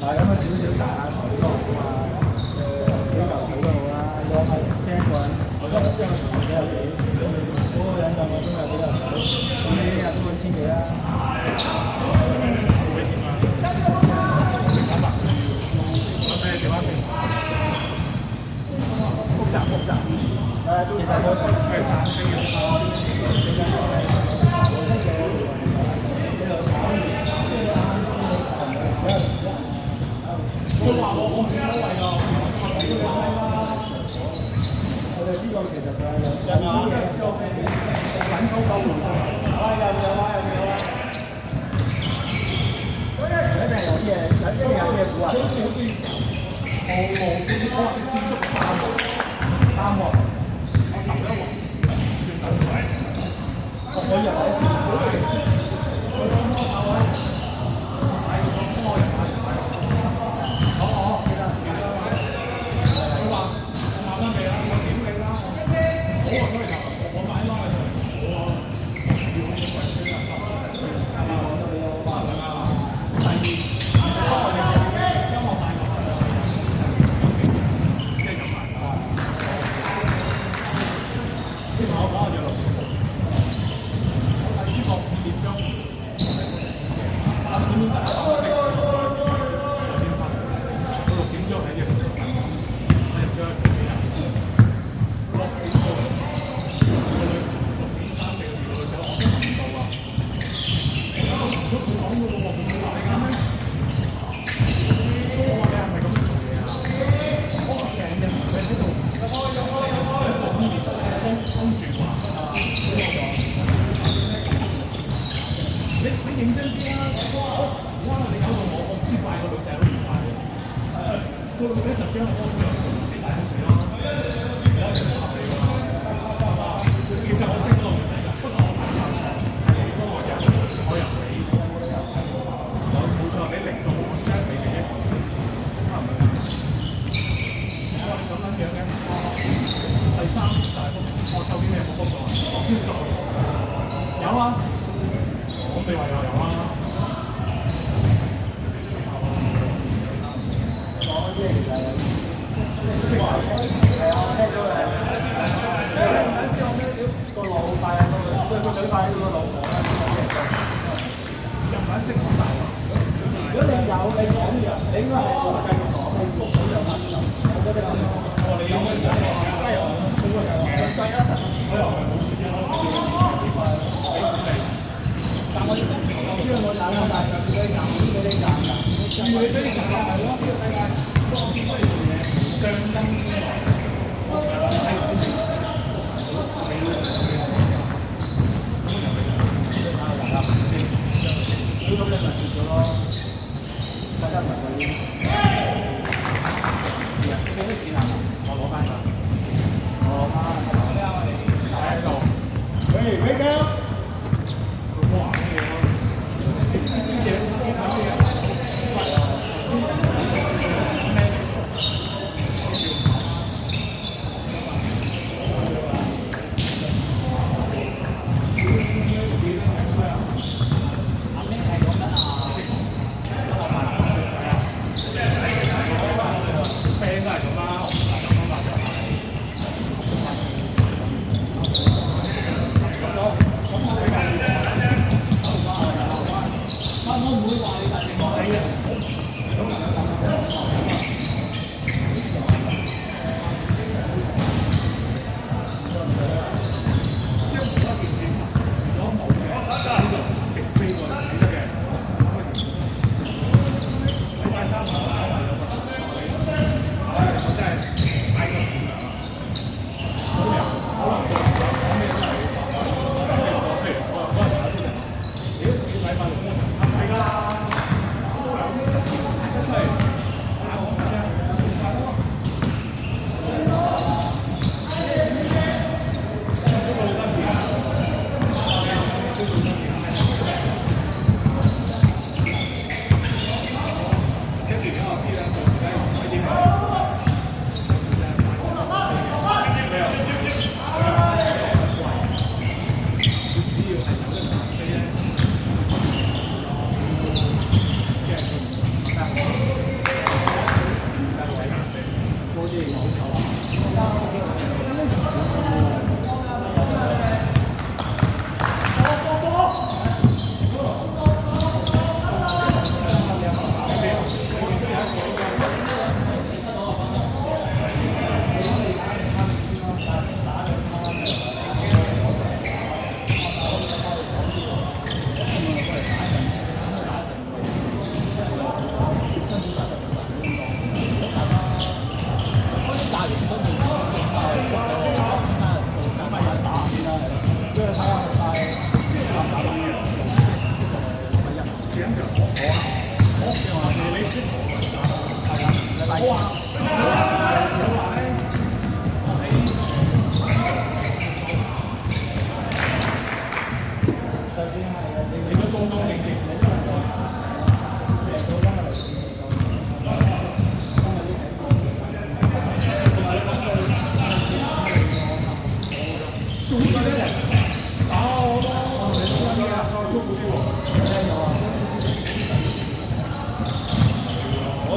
咁啊，少少大下水都好啊，幾嚿水都好啦。如果係聽一個人，我覺得一個場幾有幾，嗰個人兩個鐘有幾嚿水，咁你一日都會千幾啦。複雜，其實我係散星嘅。佢話我唔所謂㗎，我哋呢個其實就係有啲嘢做嘅，揾工夠唔夠？有啊，一定有啲嘢，一定有啲嘢估啊！好似我先捉三鑊，我揼一鑊，算等水。我以為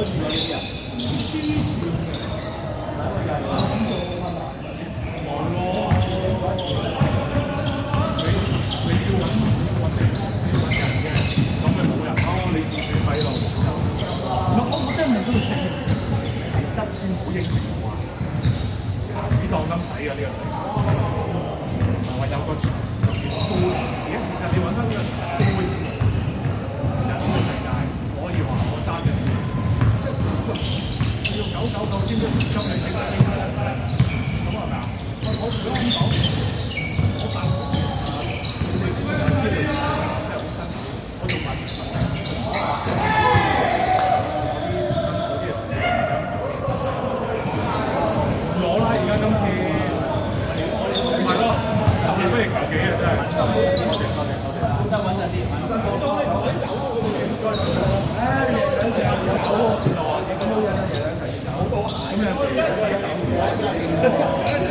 住咗呢啲人，黐線嘅，兩個人咁做乜啊？忙咯，你要揾地方，你要揾人嘅，咁咪冇人咯，你自己喺度。我真係都要適應，係質先好應承我話，牙齒當金使嘅呢個世界，話有個高而家其實你揾翻呢個高人嘅世界，可以話我揸住你要999先得，今日睇翻咁係咪啊？我如果咁講，我答我知你真係好辛苦，我仲問攞啦！而家今次唔係咯，特別不如求其嘅真係。多謝。得穩陣啲。唉，有走喎，咁好嘢啦，夜兩提走。咁有時兩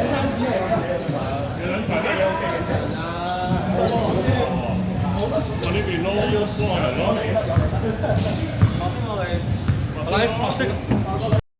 三子嚟㗎，夜兩提都 OK 嘅啫。我呢邊咯，幫我嚟攞嚟。我哋來學識。